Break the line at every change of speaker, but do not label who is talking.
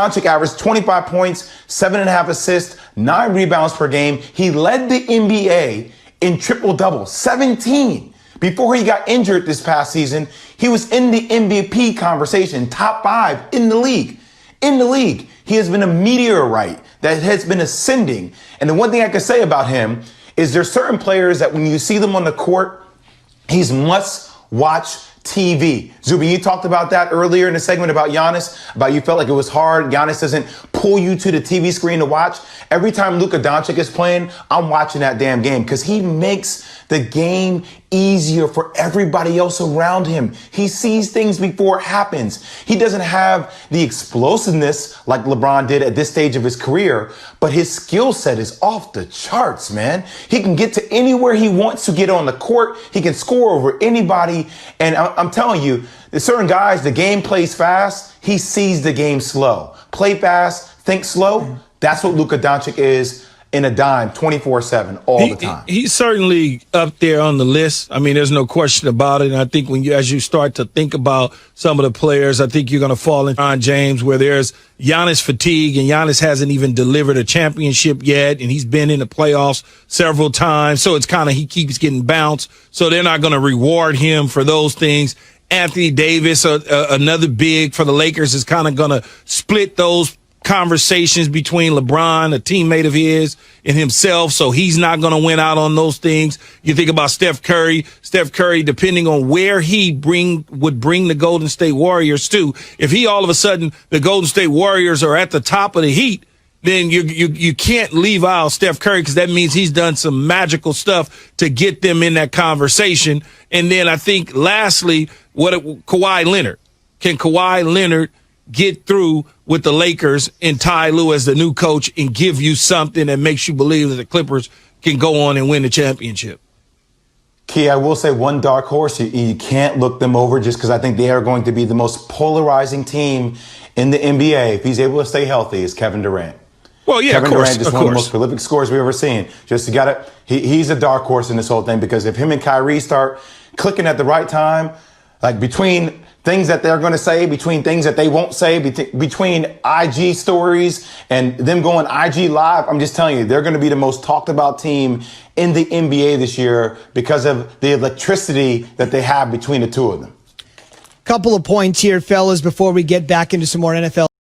DONCIC averaged 25 points, 7.5 assists, 9 rebounds per game. He led the NBA in triple-doubles, 17. Before he got injured this past season, he was in the MVP conversation, top 5 in the league. In the league, he has been a meteorite that has been ascending. And the one thing I can say about him is there's certain players that when you see them on the court, he's must-watch TV. Zuby, you talked about that earlier in the segment about Giannis, about you felt like it was hard. Giannis doesn't pull you to the TV screen to watch. Every time Luca Doncic is playing, I'm watching that damn game because he makes the game easier for everybody else around him. He sees things before it happens. He doesn't have the explosiveness like LeBron did at this stage of his career, but his skill set is off the charts, man. He can get to anywhere he wants to get on the court. He can score over anybody. And I'm telling you, there's certain guys, the game plays fast. He sees the game slow. Play fast, think slow. That's what Luca Doncic is in a dime, 24/7, all the time.
He's certainly up there on the list. I mean, there's no question about it. And I think as you start to think about some of the players, I think you're going to fall in LeBron James, where there's Giannis fatigue, and Giannis hasn't even delivered a championship yet, and he's been in the playoffs several times. So it's kind of he keeps getting bounced. So they're not going to reward him for those things. Anthony Davis, another big for the Lakers, is kind of going to split those conversations between LeBron, a teammate of his, and himself, so he's not going to win out on those things. You think about Steph Curry. Steph Curry, depending on where he would bring the Golden State Warriors to, if he all of a sudden, the Golden State Warriors are at the top of the heat, then you can't leave out Steph Curry because that means he's done some magical stuff to get them in that conversation. And then I think lastly, Kawhi Leonard. Can Kawhi Leonard get through with the Lakers and Ty Lue as the new coach and give you something that makes you believe that the Clippers can go on and win the championship?
Key, I will say one dark horse. You can't look them over just because I think they are going to be the most polarizing team in the NBA if he's able to stay healthy is Kevin Durant.
Well, yeah,
Kevin
of course,
Durant is one of the most prolific scorers we've ever seen. He's a dark horse in this whole thing because if him and Kyrie start clicking at the right time, like between things that they're going to say, between things that they won't say, between IG stories and them going IG live, I'm just telling you, they're going to be the most talked about team in the NBA this year because of the electricity that they have between the two of them.
Couple of points here, fellas, before we get back into some more NFL.